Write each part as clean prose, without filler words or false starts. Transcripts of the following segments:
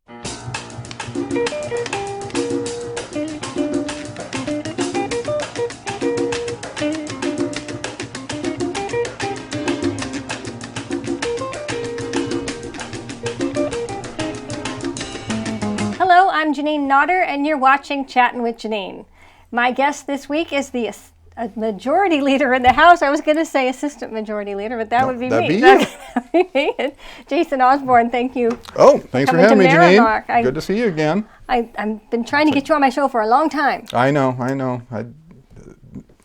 Hello, I'm Janine Nodder, and you're watching Chatting with Janine. My guest this week is the majority leader in the House. I was going to say assistant majority leader, but that would be me. That'd be me. Jason Osborne, thank you. Oh, thanks for having me, Janine. Good to see you again. I've been trying to get you on my show for a long time. I know.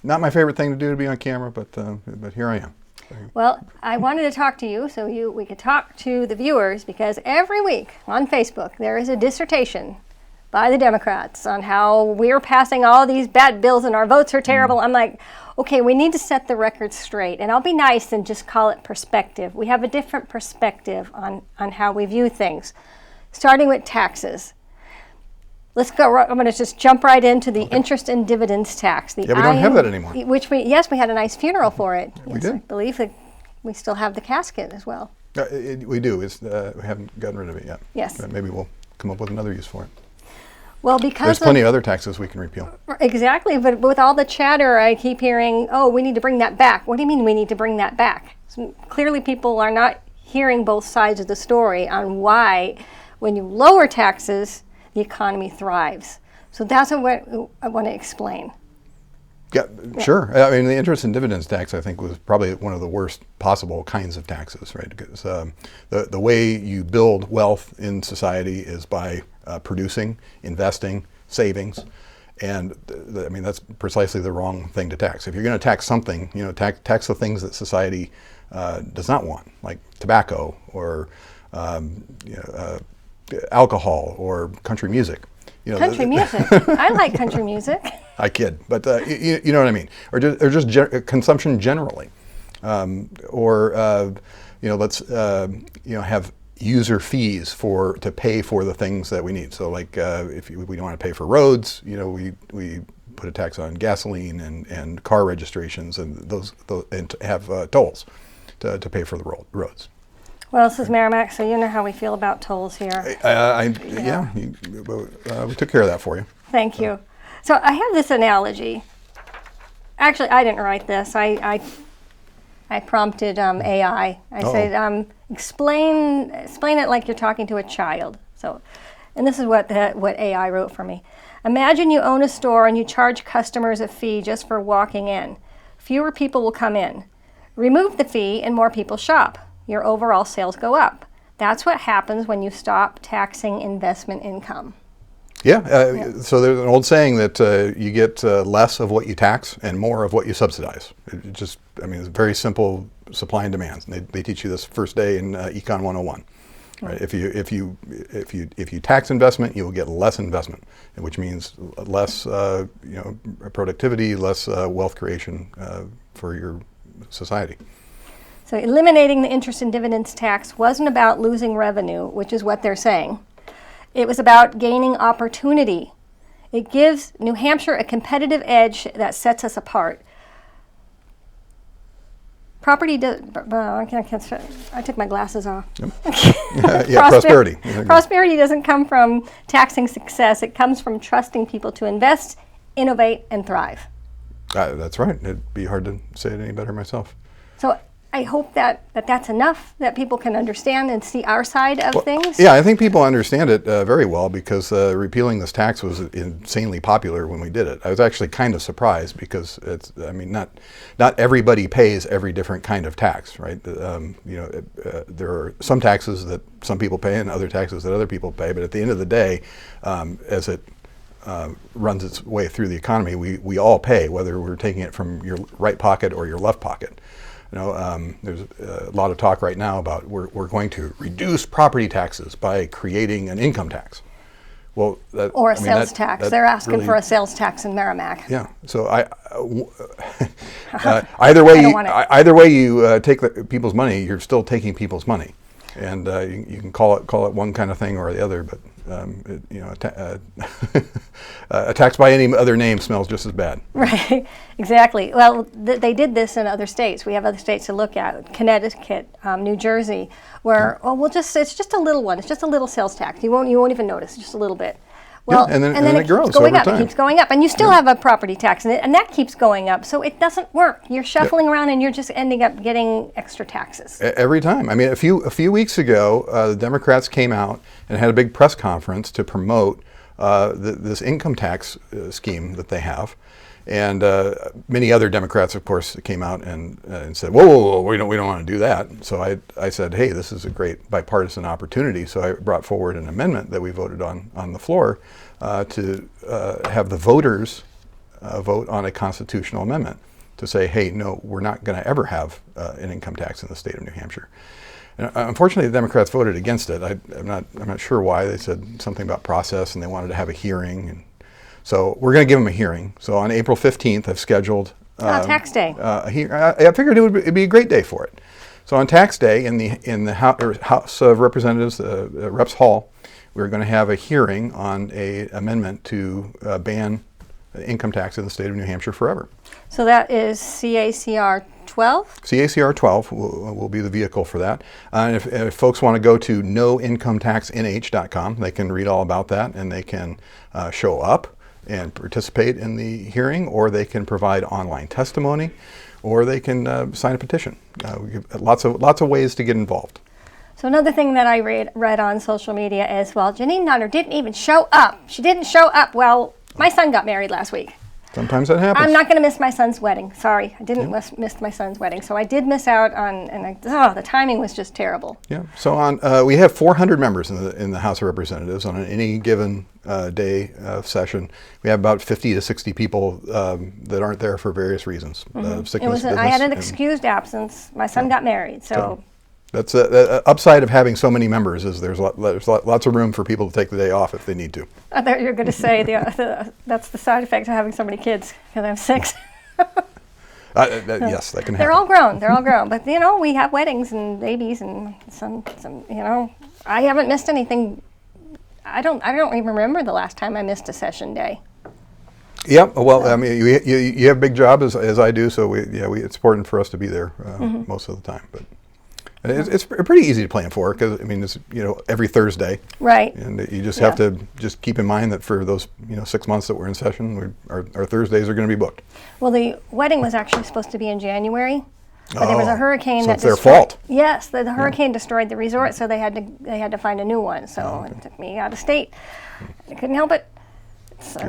Not my favorite thing to do, to be on camera, but here I am. Well, I wanted to talk to you so we could talk to the viewers, because every week on Facebook there is a dissertation by the Democrats on how we're passing all these bad bills and our votes are terrible. I'm like, okay, we need to set the record straight, and I'll be nice and just call it perspective. We have a different perspective on how we view things, starting with taxes. Let's go. I'm going to just jump right into the interest and dividends tax. We don't have that anymore. We had a nice funeral for it. We did. I believe that we still have the casket as well. We do. We haven't gotten rid of it yet. Yes. But maybe we'll come up with another use for it. Well, because there's plenty of other taxes we can repeal. Exactly, but with all the chatter, I keep hearing, "Oh, we need to bring that back." What do you mean we need to bring that back? So clearly, people are not hearing both sides of the story on why, when you lower taxes, the economy thrives. So that's what I want to explain. Yeah, sure. I mean, the interest and dividends tax, I think, was probably one of the worst possible kinds of taxes, right? Because the way you build wealth in society is by producing, investing, savings, and I mean that's precisely the wrong thing to tax. If you're going to tax something, tax the things that society does not want, like tobacco or alcohol or country music. Country music. I like country music. I kid, but you know what I mean. Or just consumption generally, let's have user fees to pay for the things that we need. So like if we don't want to pay for roads, we put a tax on gasoline and car registrations and those and have tolls to pay for the roads. Well, this is Merrimack, so you know how we feel about tolls here. We took care of that for you. Thank you. So I have this analogy. Actually, I didn't write this. I prompted AI. I said, explain it like you're talking to a child. So, and this is what AI wrote for me. Imagine you own a store and you charge customers a fee just for walking in. Fewer people will come in. Remove the fee and more people shop. Your overall sales go up. That's what happens when you stop taxing investment income. So there's an old saying that you get less of what you tax and more of what you subsidize. It's very simple supply and demand. They teach you this first day in Econ 101. Right? If you tax investment, you will get less investment, which means less productivity, less wealth creation for your society. So eliminating the interest and dividends tax wasn't about losing revenue, which is what they're saying. It was about gaining opportunity. It gives New Hampshire a competitive edge that sets us apart. I took my glasses off. Yep. Prosperity. Prosperity doesn't come from taxing success. It comes from trusting people to invest, innovate, and thrive. That's right. It'd be hard to say it any better myself. So I hope that's enough, that people can understand and see our side of things. Yeah, I think people understand it very well, because repealing this tax was insanely popular when we did it. I was actually kind of surprised, because not everybody pays every different kind of tax, right? There are some taxes that some people pay and other taxes that other people pay, but at the end of the day, as it runs its way through the economy, we all pay, whether we're taking it from your right pocket or your left pocket. There's a lot of talk right now about we're going to reduce property taxes by creating an income tax. Well, sales tax. They're asking for a sales tax in Merrimack. Yeah. So either way you take people's money, you're still taking people's money. and you can call it one kind of thing or the other, but a tax by any other name smells just as bad. Right, exactly. Well, they did this in other states. We have other states to look at, Connecticut, New Jersey, where it's just a little one. It's just a little sales tax. You won't even notice, just a little bit. Well, and then it grows keeps going over up. time. It keeps going up, and you still have a property tax, and that keeps going up. So it doesn't work. You're shuffling around, and you're just ending up getting extra taxes every time. I mean, a few weeks ago, the Democrats came out and had a big press conference to promote this income tax scheme that they have, and many other Democrats, of course, came out and said, "Whoa, we don't want to do that." So I said, "Hey, this is a great bipartisan opportunity." So I brought forward an amendment that we voted on the floor to have the voters vote on a constitutional amendment to say, "Hey, no, we're not going to ever have an income tax in the state of New Hampshire." And unfortunately, the Democrats voted against it. I'm not sure why. They said something about process, and they wanted to have a hearing. And so we're going to give them a hearing. So on April 15th, I've scheduled tax day. I figured it'd be a great day for it. So on tax day in the House of Representatives, Reps Hall, we're going to have a hearing on a amendment to ban income tax in the state of New Hampshire forever. So that is CACR 12? CACR 12 will be the vehicle for that. And if folks want to go to noincometaxnh.com, they can read all about that, and they can show up and participate in the hearing, or they can provide online testimony, or they can sign a petition. We give lots of ways to get involved. So another thing that I read on social media is, well, Janine Nutter didn't even show up. She didn't show up. Well, my son got married last week. Sometimes that happens. I'm not going to miss my son's wedding. Sorry, I didn't miss my son's wedding. So I did miss out on, and the timing was just terrible. Yeah. So we have 400 members in the House of Representatives on any given day of session. We have about 50 to 60 people that aren't there for various reasons. Sickness, I had an excused absence. My son got married, so. That's the upside of having so many members is there's lots of room for people to take the day off if they need to. I thought you were going to say that's the side effect of having so many kids, because I have 6. Yes, that can happen. They're all grown. But, we have weddings and babies and some I haven't missed anything. I don't even remember the last time I missed a session day. Yep. Well, I mean, you have a big job as I do, so it's important for us to be there most of the time. But it's pretty easy to plan for, because it's every Thursday, right? And you just have to just keep in mind that for those 6 months that we're in session, our Thursdays are going to be booked. Well, the wedding was actually supposed to be in January, but there was a hurricane that it's their fault. Yes, the hurricane destroyed the resort, so they had to find a new one. So it took me out of state. I couldn't help it.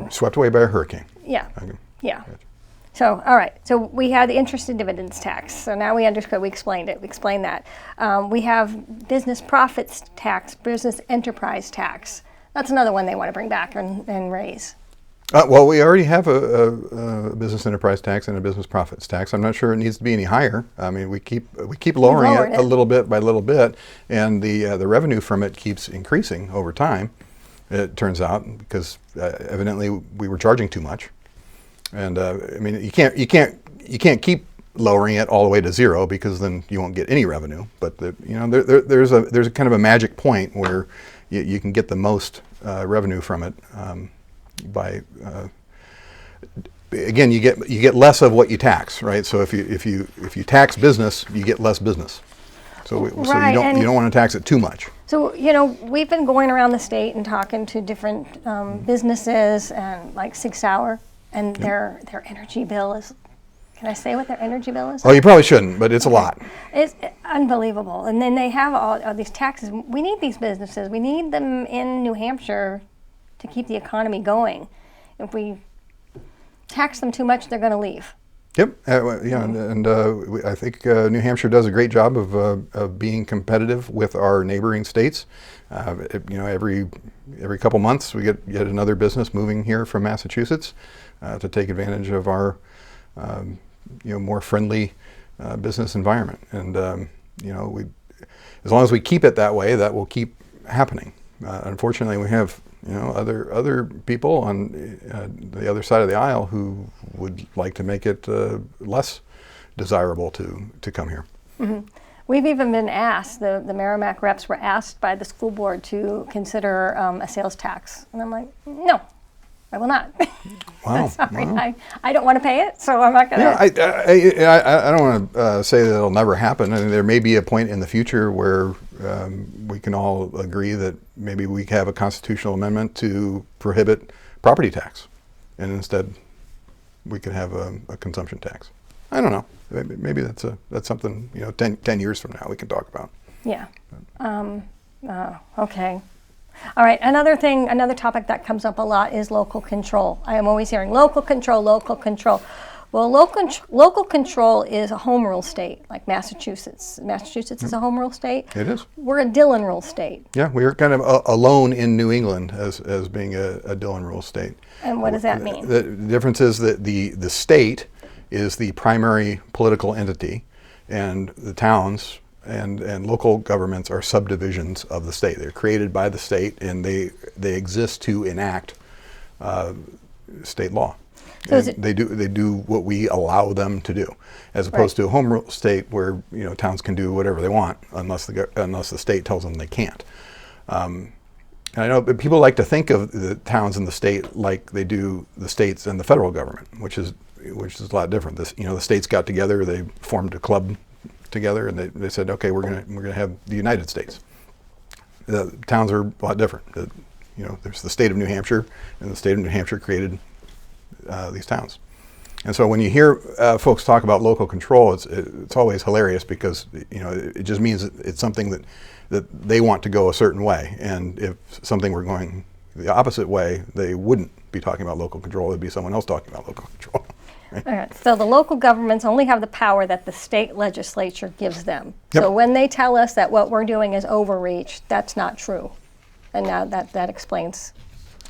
Swept away by a hurricane. Yeah. Okay. Yeah. So, all right. So we had the interest and dividends tax. So now we understood. We explained it. We explained that. We have business profits tax, business enterprise tax. That's another one they want to bring back and raise. Well, we already have a business enterprise tax and a business profits tax. I'm not sure it needs to be any higher. I mean, we keep lowering it a little bit by little bit, and the revenue from it keeps increasing over time. It turns out, because evidently we were charging too much. And you can't keep lowering it all the way to zero, because then you won't get any revenue. But there's a kind of a magic point where you can get the most revenue from it by again you get less of what you tax, right? So if you tax business, you get less business. So you don't want to tax it too much. So we've been going around the state and talking to different businesses, and like Sig Sauer. And their energy bill is, can I say what their energy bill is? Oh, you probably shouldn't, but it's a lot. It's unbelievable. And then they have all these taxes. We need these businesses. We need them in New Hampshire to keep the economy going. If we tax them too much, they're going to leave. Yep. I think New Hampshire does a great job of being competitive with our neighboring states. Every couple months we get yet another business moving here from Massachusetts to take advantage of our more friendly business environment. And as long as we keep it that way, that will keep happening. Unfortunately, we have other people on the other side of the aisle who would like to make it less desirable to come here. Mm-hmm. We've even been asked, the Merrimack reps were asked by the school board to consider a sales tax. And I'm like, no, I will not. Wow. Sorry, Wow. I don't want to pay it, so I'm not going Yeah, to. I don't want to say that it'll never happen. I mean, there may be a point in the future where we can all agree that maybe we have a constitutional amendment to prohibit property tax, and instead we could have a consumption tax. I don't know. Maybe that's something 10 years from now we can talk about. Yeah. Okay. All right. Another topic that comes up a lot is local control. I am always hearing local control, local control. Well, local control is a home rule state, like Massachusetts. Massachusetts is a home rule state. It is. We're a Dillon rule state. Yeah, we are kind of alone in New England as being a Dillon rule state. And what does that mean? The difference is that the state is the primary political entity, and the towns and local governments are subdivisions of the state. They're created by the state, and they exist to enact state law. So they do what we allow them to do, as opposed to a home rule state where towns can do whatever they want unless the state tells them they can't. And I know people like to think of the towns and the state like they do the states and the federal government, which is a lot different. The states got together, they formed a club together, and they said, okay, we're gonna have the United States. The towns are a lot different. There's the state of New Hampshire, and the state of New Hampshire created these towns. And so when you hear folks talk about local control, it's always hilarious because it just means it's something that they want to go a certain way. And if something were going the opposite way, they wouldn't be talking about local control. It'd be someone else talking about local control. All right. So the local governments only have the power that the state legislature gives them. Yep. So when they tell us that what we're doing is overreach, that's not true. And now that explains.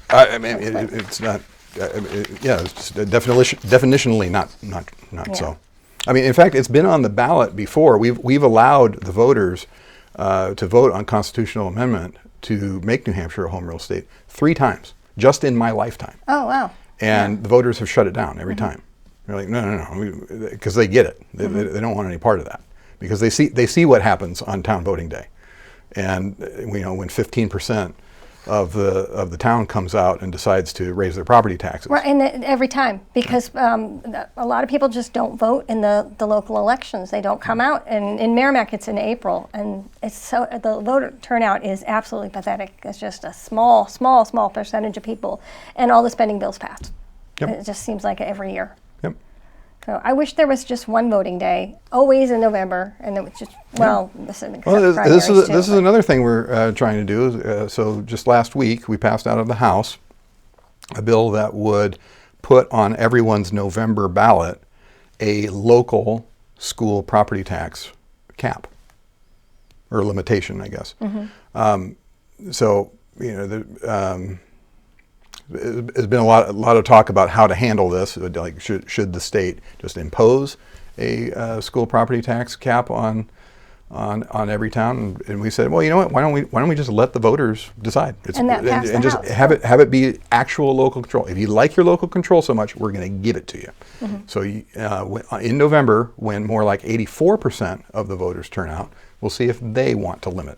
I mean, it's not. It's just definitionally not so. I mean, in fact, it's been on the ballot before. We've allowed the voters to vote on constitutional amendment to make New Hampshire a home rule state 3 times, just in my lifetime. Oh, wow. And the voters have shut it down every time. They're like, no, because they get it. They don't want any part of that because they see what happens on town voting day, and when 15% of the town comes out and decides to raise their property taxes. Right, and every time, because a lot of people just don't vote in the local elections. They don't come out, and in Merrimack it's in April, and the voter turnout is absolutely pathetic. It's just a small percentage of people, and all the spending bills passed. Yep. It just seems like every year. Yep. So I wish there was just one voting day, always in November, and it was just this is another thing we're trying to do. So just last week we passed out of the House a bill that would put on everyone's November ballot a local school property tax cap or limitation, I guess. There's been a lot of talk about how to handle this. Like, should the state just impose a school property tax cap on every town? And we said, well, you know what? Why don't we just let the voters decide? And just have it be actual local control. If you like your local control so much, we're going to give it to you. So in November, when more like 84% of the voters turn out, we'll see if they want to limit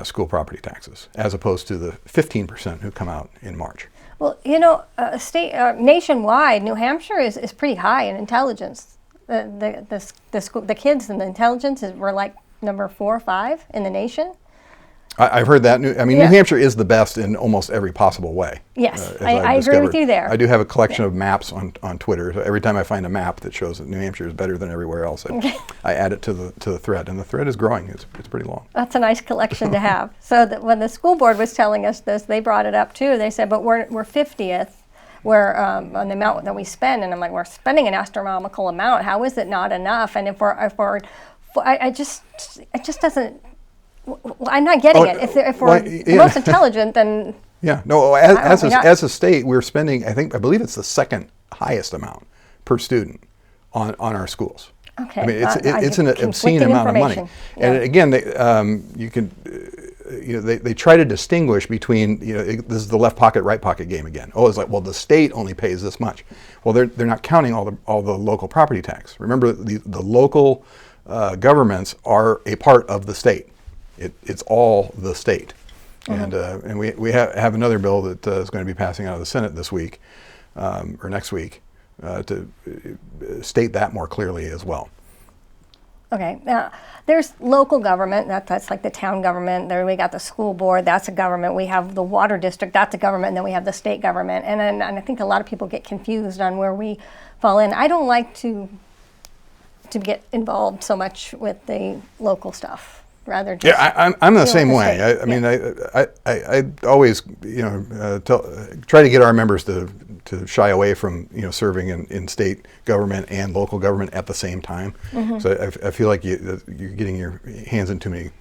school property taxes, as opposed to the 15% who come out in March. Well, nationwide, New Hampshire is pretty high in intelligence. The kids in the intelligence were like number 4 or 5 in the nation. I've heard that. New Hampshire is the best in almost every possible way. Yes, I agree with you there. I do have a collection of maps on Twitter. So every time I find a map that shows that New Hampshire is better than everywhere else, I add it to the thread, and the thread is growing. It's pretty long. That's a nice collection to have. So that when the school board was telling us this, they brought it up too. They said, but we're 50th. We're on the amount that we spend, and I'm like, we're spending an astronomical amount. How is it not enough? And it just doesn't. Well, I'm not getting it. If we're most intelligent, then as a state, we're spending. I believe it's the second highest amount per student on our schools. Okay, I mean, it's an obscene amount of money. Yeah. And again, they try to distinguish between this is the left pocket, right pocket game again. Oh, it's like, well, the state only pays this much. Well, they're not counting all the local property tax. Remember, the local governments are a part of the state. It's all the state. And we have another bill that is going to be passing out of the Senate this week or next week to state that more clearly as well. Okay, now there's local government, that's like the town government. There we got the school board, that's a government. We have the water district, that's a government, and then we have the state government. And I think a lot of people get confused on where we fall in. I don't like to get involved so much with the local stuff. Rather just I'm the same way. I mean, I always, try to get our members to shy away from, serving in state government and local government at the same time. So I feel like you're getting your hands in too many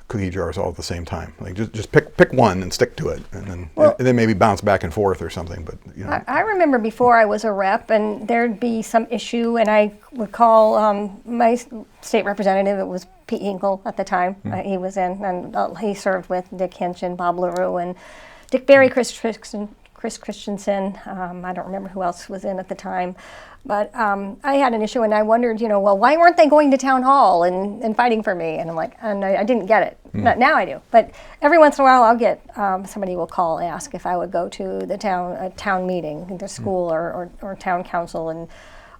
cookie jars all at the same time. Like just pick one and stick to it, and then maybe bounce back and forth or something. But I remember before I was a rep, and there'd be some issue, and I would call my state representative. It was Pete Hinkle at the time. He was in, and he served with Dick Hinch and Bob LaRue and Dick Berry, Chris Christensen. I don't remember who else was in at the time. But I had an issue, and I wondered, well, why weren't they going to town hall and fighting for me? And I'm like, and I didn't get it. Now I do. But every once in a while, I'll get somebody will call, ask if I would go to the town meeting, either school or town council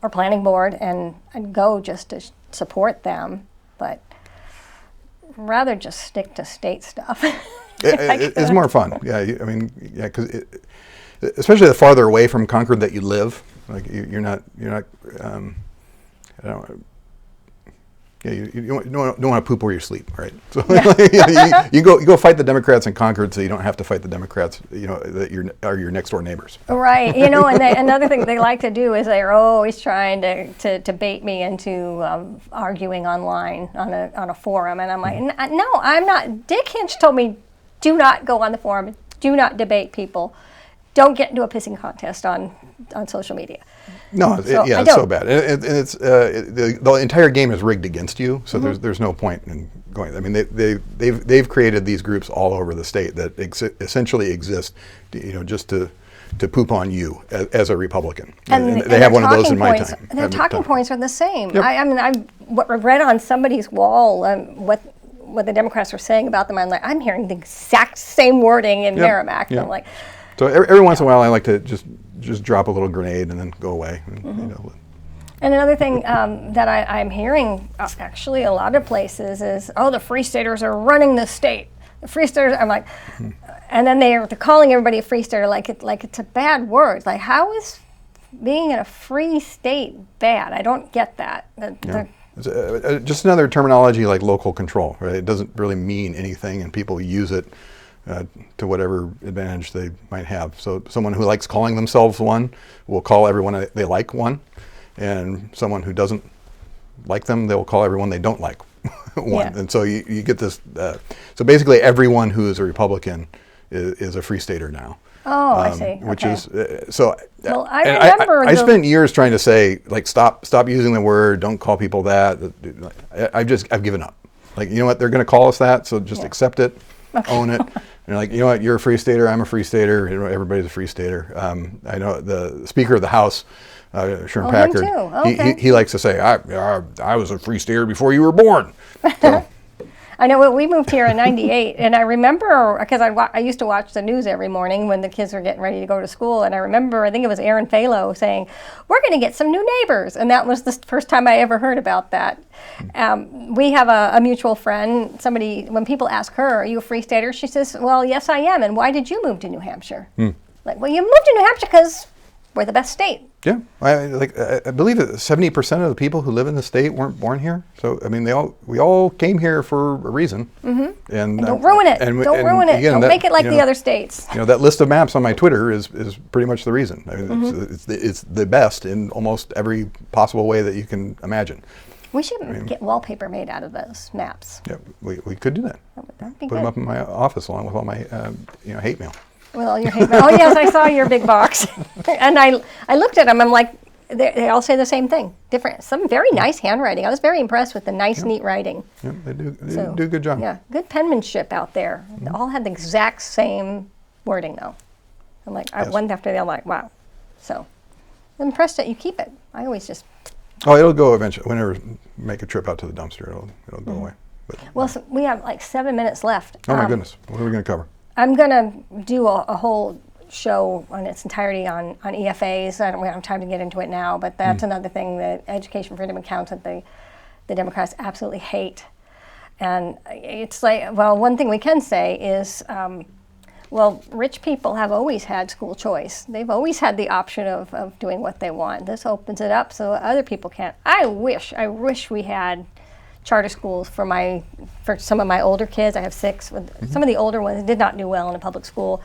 or planning board, and I'd go just to support them. But rather just stick to state stuff. It's more fun. Yeah, because especially the farther away from Concord that you live. Like you're not. I don't. Yeah, you don't want to poop where you sleep, right? So you go fight the Democrats in Concord, so you don't have to fight the Democrats, that are your next door neighbors. Right. And another thing they like to do is they're always trying to bait me into arguing online on a forum, and I'm like, no, I'm not. Dick Hinch told me, do not go on the forum, do not debate people. Don't get into a pissing contest on social media. No, it's so bad. It's the entire game is rigged against you. So there's no point in going. I mean, they've created these groups all over the state that essentially exist, just to poop on you as a Republican. And they have one of those in my time. Their talking points are the same. Yep. I read on somebody's wall what the Democrats were saying about them. I'm hearing the exact same wording in Merrimack. Yep. I'm like. So every once in a while, I like to just drop a little grenade and then go away. And another thing that I'm hearing actually a lot of places is, the Free Staters are running the state. The Free Staters, I'm like, and then they're calling everybody a Free Stater like it's a bad word. Like, how is being in a free state bad? I don't get that. It's just another terminology like local control, right? It doesn't really mean anything, and people use it to whatever advantage they might have. So someone who likes calling themselves one will call everyone they like one, and someone who doesn't like them, they will call everyone they don't like one. And so you get this. So basically, everyone who is a Republican is a Free Stater now. Oh, I see. Which is so. Well, I remember. I spent years trying to say, like, stop using the word. Don't call people that. I've given up. Like, you know what? They're going to call us that, so just accept it, own it. And like, you know what? You're a Free Stater. I'm a Free Stater. Everybody's a Free Stater. I know the Speaker of the House, Sherman Packard. Him too. Okay. He likes to say, I was a Free Stater before you were born. So. I know we moved here in '98, and I remember because I used to watch the news every morning when the kids were getting ready to go to school, and I remember I think it was Aaron Falo saying, "We're going to get some new neighbors," and that was the first time I ever heard about that. We have a mutual friend. Somebody, when people ask her, "Are you a Free Stater?" she says, "Well, yes, I am." And why did you move to New Hampshire? Like, well, you moved to New Hampshire because we're the best state. Yeah, I believe that 70% of the people who live in the state weren't born here. So I mean, we all came here for a reason. And don't ruin it. Don't ruin it. Don't make it like the other states. That list of maps on my Twitter is pretty much the reason. I mean, it's the best in almost every possible way that you can imagine. We should get wallpaper made out of those maps. Yeah, we could do that. That'd be Put them up in my office along with all my hate mail. Well, your hate mail. Oh yes, I saw your big box, and I looked at them. I'm like, they all say the same thing. Different, some very nice handwriting. I was very impressed with the nice, neat writing. Yeah, they do a good job. Yeah, good penmanship out there. They all had the exact same wording though. I'm like, one after the other. I'm like, wow. So, I'm impressed that you keep it. I always just Oh, it'll go eventually. Whenever make a trip out to the dumpster, it'll go away. But, Well, so we have like 7 minutes left. oh my goodness, what are we going to cover? I'm going to do a whole show on its entirety on EFAs. I don't have time to get into it now, but that's another thing, that education freedom accounts that the Democrats absolutely hate. And it's like, well, one thing we can say is, well, rich people have always had school choice. They've always had the option of doing what they want. This opens it up so other people can't. I wish we had charter schools for some of my older kids. I have 6. Some of the older ones did not do well in a public school.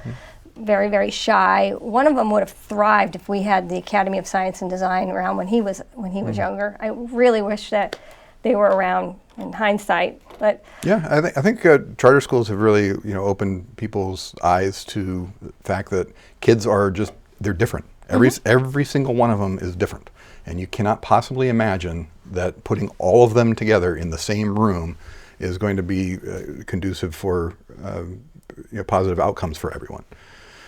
Very, very shy. One of them would have thrived if we had the Academy of Science and Design around when he was younger. I really wish that they were around in hindsight. But yeah, I think charter schools have really opened people's eyes to the fact that kids are they're different. Every single one of them is different, and you cannot possibly imagine that putting all of them together in the same room is going to be conducive for positive outcomes for everyone.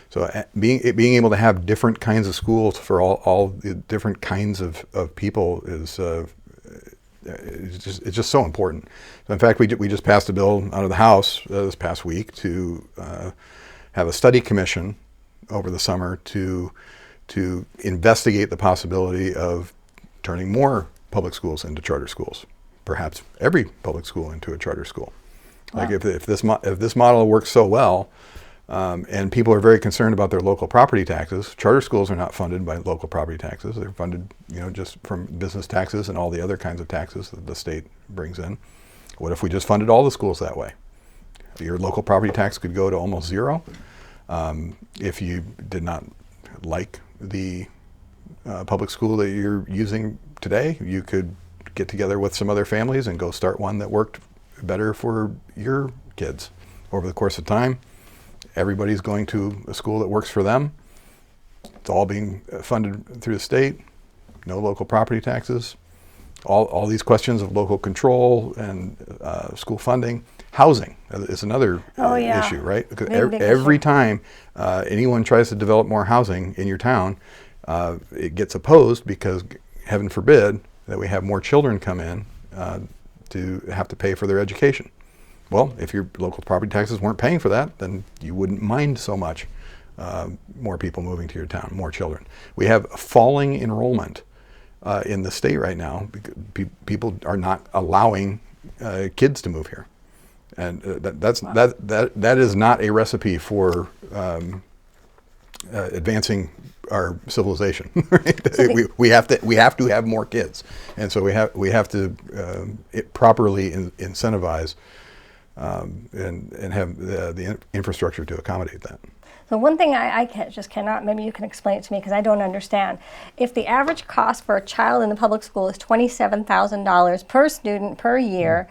So being able to have different kinds of schools for all the different kinds of people is it's just so important. So in fact, we just passed a bill out of the House this past week to have a study commission over the summer to investigate the possibility of turning more public schools into charter schools, perhaps every public school into a charter school. Wow. Like if this model works so well, and people are very concerned about their local property taxes. Charter schools are not funded by local property taxes. They're funded, just from business taxes and all the other kinds of taxes that the state brings in. What if we just funded all the schools that way? Your local property tax could go to almost zero. If you did not like the public school that you're using today, you could get together with some other families and go start one that worked better for your kids. Over the course of time, everybody's going to a school that works for them. It's all being funded through the state. No local property taxes. All these questions of local control and school funding. Housing is another issue, right? Because every time anyone tries to develop more housing in your town, it gets opposed because, heaven forbid, that we have more children come in to have to pay for their education. Well, if your local property taxes weren't paying for that, then you wouldn't mind so much more people moving to your town, more children. We have falling enrollment in the state right now. People are not allowing kids to move here, and that is not a recipe for advancing our civilization. Right? we have to have more kids, and so we have to properly incentivize. And have the infrastructure to accommodate that. So one thing I just cannot, maybe you can explain it to me because I don't understand. If the average cost for a child in the public school is $27,000 per student per year,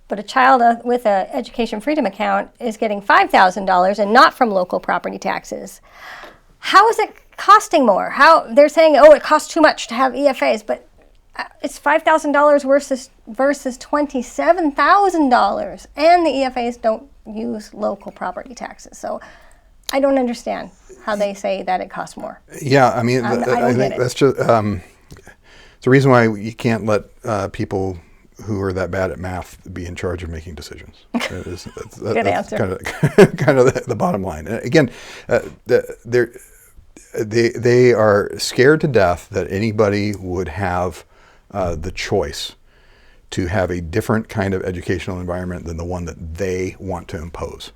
but a child with an education freedom account is getting $5,000 and not from local property taxes, how is it costing more? They're saying, it costs too much to have EFAs, but it's $5,000 versus $27,000, and the EFAs don't use local property taxes. So I don't understand how they say that it costs more. Yeah, I mean, I think that's just it's the reason why you can't let people who are that bad at math be in charge of making decisions. That's Good answer. Kind of the bottom line. Again, they are scared to death that anybody would have the choice to have a different kind of educational environment than the one that they want to impose,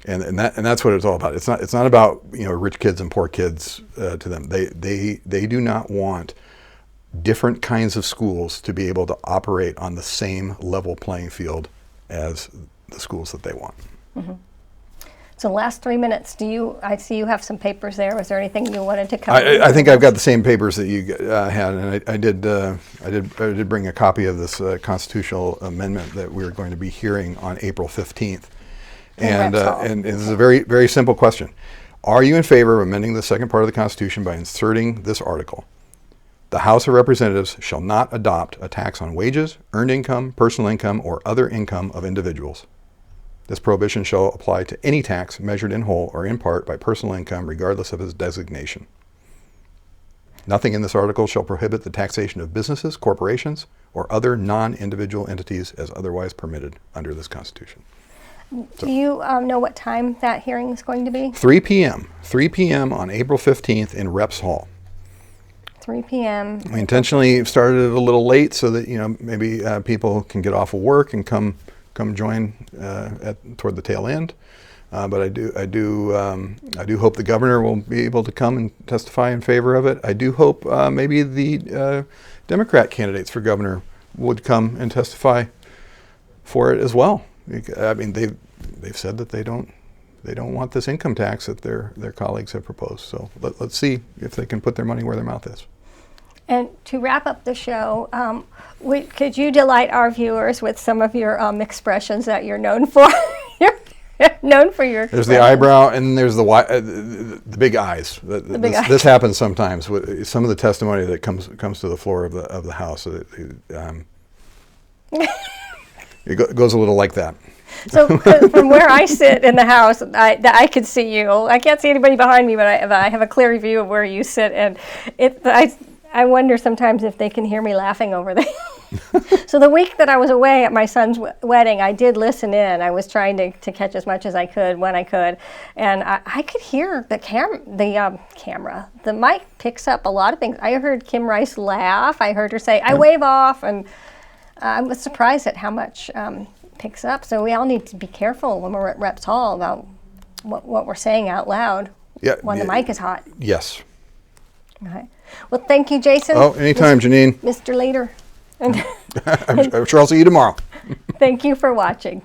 and that's what it's all about. It's not about rich kids and poor kids to them. They do not want different kinds of schools to be able to operate on the same level playing field as the schools that they want. Mm-hmm. So last 3 minutes, I see you have some papers there. Was there anything you wanted to cover? I think I've got the same papers that you had, and I did bring a copy of this constitutional amendment that we're going to be hearing on April 15th. And this is a very, very simple question. Are you in favor of amending the second part of the Constitution by inserting this article? The House of Representatives shall not adopt a tax on wages, earned income, personal income, or other income of individuals. This prohibition shall apply to any tax measured in whole or in part by personal income, regardless of its designation. Nothing in this article shall prohibit the taxation of businesses, corporations, or other non-individual entities as otherwise permitted under this Constitution. Do you know what time that hearing is going to be? 3 p.m. 3 p.m. on April 15th in Reps Hall. 3 p.m. We intentionally started it a little late so that maybe people can get off of work and come join toward the tail end. But I do hope the governor will be able to come and testify in favor of it. I do hope maybe the Democrat candidates for governor would come and testify for it as well. I mean, they've said that they don't want this income tax that their colleagues have proposed. So let's see if they can put their money where their mouth is. And to wrap up the show, could you delight our viewers with some of your expressions that you're known for? You're known for your. There's the eyebrow, and there's the big eyes. This happens sometimes with some of the testimony that comes to the floor of the House. It goes a little like that. So from where I sit in the House, I could see you. I can't see anybody behind me, but I have a clear view of where you sit, and I wonder sometimes if they can hear me laughing over there. So the week that I was away at my son's wedding, I did listen in. I was trying to catch as much as I could when I could, and I could hear the camera. The mic picks up a lot of things. I heard Kim Rice laugh. I heard her say, "I wave off," and I was surprised at how much picks up. So we all need to be careful when we're at Reps Hall about what we're saying out loud when the mic is hot. Yes. Okay. Well, thank you, Jason. Oh, anytime, Janine. Mr. Leader. I'm sure I'll see you tomorrow. Thank you for watching.